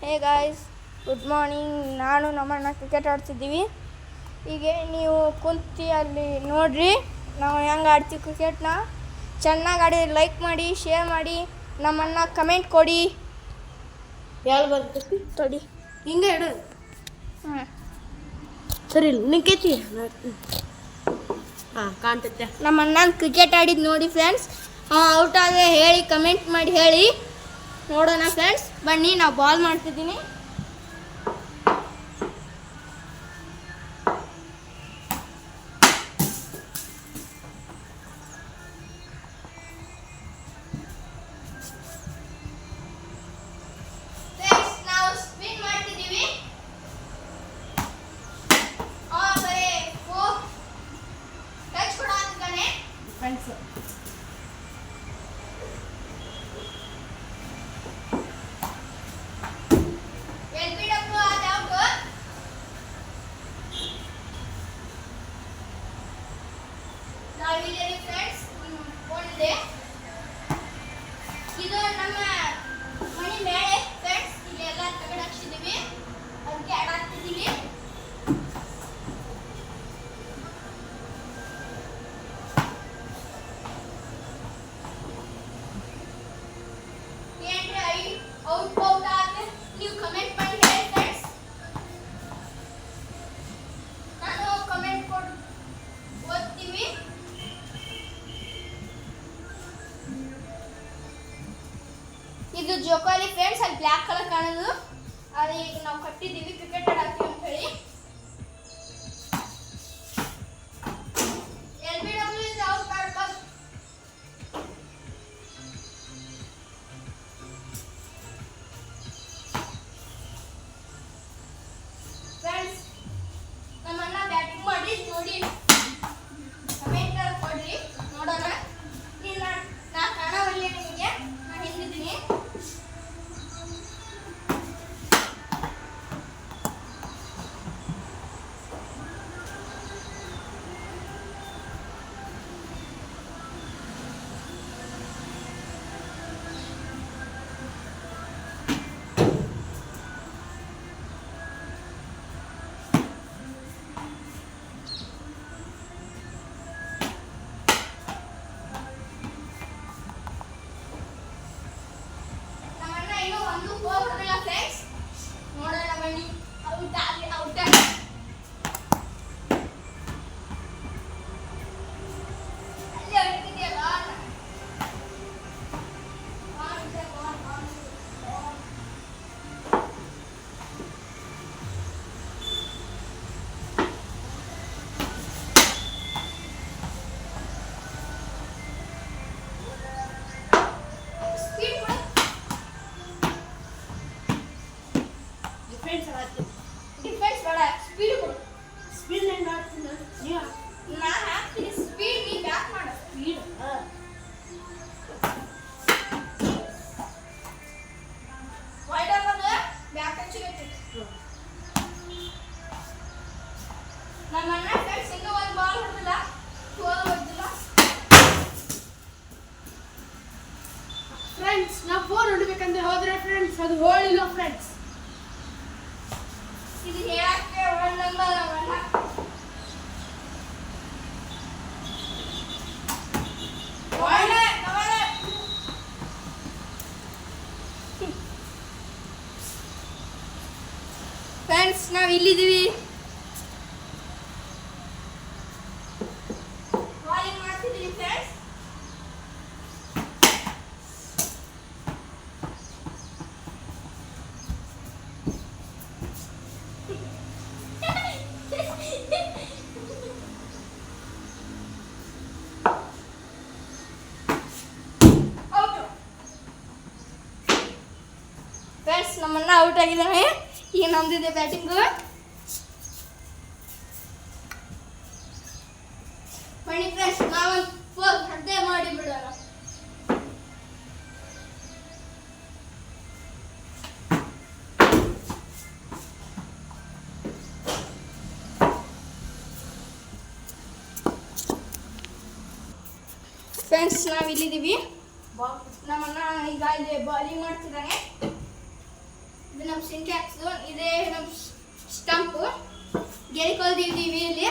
Hey guys, good morning. ನಾನು ನಮ್ಮಣ್ಣ cricket ಆಡ್ತಿದ್ದೀವಿ. ಹೀಗೆ ನೀವು ಕುಂತು ಅಲ್ಲಿ ನೋಡ್ರಿ ನಾವು ಹೆಂಗೆ ಆಡ್ತೀವಿ ಕ್ರಿಕೆಟ್ನ. ಚೆನ್ನಾಗಿ ಆಡಿ ಲೈಕ್ ಮಾಡಿ, ಶೇರ್ ಮಾಡಿ, ನಮ್ಮಣ್ಣ ಕಮೆಂಟ್ ಕೊಡಿ. ಯಾರು ಬರ್ತೈತಿ ತೊಡಿ ಹಿಂಗೆ ಇಡು. ಹ್ಞೂ ಸರಿ ನಿಂಕೈತಿ. ಹಾಂ ಕಾಣ್ತೈತೆ. ನಮ್ಮ ಅಣ್ಣ ಕ್ರಿಕೆಟ್ ಆಡಿದ್ದು ನೋಡಿ ಫ್ರೆಂಡ್ಸ್. ಔಟ್ ಆದರೆ ಹೇಳಿ, ಕಮೆಂಟ್ ಮಾಡಿ ಹೇಳಿ ನೋಡೋಣ ಫ್ರೆಂಡ್ಸ್. ಬನ್ನಿ, ನಾವು ಬಾಲ್ ಮಾಡ್ತಿದ್ದೀನಿ. ನಾವು ಸ್ಪಿನ್ ಮಾಡ್ತಿದ್ದೀವಿ. ಟಚ್ ಕೂಡ ಆಗ್ತಾನೆ ಫ್ರೆಂಡ್ಸ್ ಇದು ನಮ್ಮ ಮನೆ ಮೇಲೆ ಫ್ರೆಂಡ್ಸ್. ಇಲ್ಲೆಲ್ಲ ತಗಡು ಹಾಕ್ಸಿದೀವಿ, ಅದಕ್ಕೆ ಆಡಾಕ್ತಿದ್ದೀವಿ. ಏನ್ರಿ ಔಟ್ ಆದ್ರೆ ನೀವು ಕಮೆಂಟ್ ಮಾಡಿ ಹೇಳಿ ಫ್ರೆಂಡ್ಸ್. ನಾನು ಕಮೆಂಟ್ ಕೊಟ್ಟು ಓದ್ತೀವಿ. ಇದು ಜೋಕಾಲಿ ಫ್ರೆಂಡ್ಸ್. ಅಲ್ಲಿ ಬ್ಲ್ಯಾಕ್ ಕಲರ್ ಕಾಣೋದು ಅದು ಈಗ ನಾವು ಕಟ್ಟಿದ್ದೀವಿ ಕ್ರಿಕೆಟ್ ಆಡಾಕ್ತೀವಿ ಅಂತ ಹೇಳಿ. LBW is out purpose. Friends, ನಮ್ಮನ್ನ ಬ್ಯಾಟಿಂಗ್ ಮಾಡಿ ನೋಡಿ ಕಮೆಂಟ್ ಕೊಡ್ರಿ ನೋಡೋಣ. ಇಲ್ಲ ನಾ ಕಾಣವಲ್ಲ ನಿಮಗೆ, ನಾನು ಹಿಂದಿದ್ದೀನಿ. ನಮ್ಮನ್ನ ಇನ್ನೂ ಒಂದು ಗೋಲ್ ಹೊಡೆದಿಲ್ಲ ಫ್ರೆಂಡ್ಸ್. ನೋಡೋಣ ಬನ್ನಿ. ಔಟ್ ಆಗಲಿ, ಔಟ್ ಆಗಲಿ. ಅಲ್ಲಿ ಹೊಡಿತಿದೆಯಲ್ಲ. ಸ್ಪೀಡ್ ಡಿಫೆನ್ಸ್ ಆಡ್ತೀನಿ. ಡಿಫೆನ್ಸ್ ಬೇಡ, ಸ್ಪೀಡ್ ಕೊಡು. ಸ್ಪಿನ್ ಹೆಂಗೆ ಆಡ್ತೀನಿ ನೀವು? ನಾ ಹಾಕ್ತೀನಿ ಸ್ಪೀಡ್, ನೀ ಬ್ಯಾಕ್ ಮಾಡು. ಸ್ಪೀಡ್ ವೈಡ್ ಆಗೋದು ಬ್ಯಾಕ್ ಹಚ್ಚಬೇಕು. ನಮ್ಮ ಅಣ್ಣ ಫ್ರೆಂಡ್ಸ್ ಇನ್ನೂ ಒಂದು ಬಾಲ್ ಹೊಡೆದಿಲ್ಲ, ಗೋಲ್ ಹೊಡೆದಿಲ್ಲ. ಫ್ರೆಂಡ್ಸ್ ನಾವು ಫೋನ್ ಹೊಡಿಬೇಕಂತ ಹೋದ್ರೆ ಫ್ರೆಂಡ್ಸ್ ಅದು ಹೋಳಿಲ್ಲ ಫ್ರೆಂಡ್ಸ್. ಇದು ಹೇಳಕ್ಕೆ ಒಂದು ನಂಬರ್ ಅವಲ್ಲ. ಒಳ್ಳೆ ಒಳ್ಳೆ. ಫ್ರೆಂಡ್ಸ್, ನಾವು ಇಲ್ಲಿದ್ದೀವಿ. ಬಾಲಿಂಗ್ ಮಾಡ್ತಿದ್ದೀವಿ ಫ್ರೆಂಡ್ಸ್. ಫ್ರೆಂಡ್ಸ್, ನಮ್ಮನ್ನ ಔಟ್ ಆಗಿದ್ದಾನೆ. ಈಗ ನಮ್ದಿದೆ ಬ್ಯಾಟಿಂಗು. ಬನ್ನಿ ಫ್ರೆಂಡ್ಸ್, ನಾವೊಂದು 4 ಹದ್ದೆ ಮಾಡಿ ಬಿಡೋಣ. ಫ್ರೆಂಡ್ಸ್, ನಾವು ಇಲ್ಲಿದ್ದೀವಿ. ನಮ್ಮನ್ನ ಈಗ ಇಲ್ಲಿ ಬಾಲಿಂಗ್ ಮಾಡ್ತಿದ್ದಾನೆ. ಇದನ್ನ ನಮ್ಮ ಸಿಂಟ್ಯಾಕ್ಸು, ಇದೇ ನಮ್ಮ ಸ್ಟಂಪು. ಗೆರೆ ಕೊಲ್ದಿದ್ದೀವಿ ಇಲ್ಲಿ.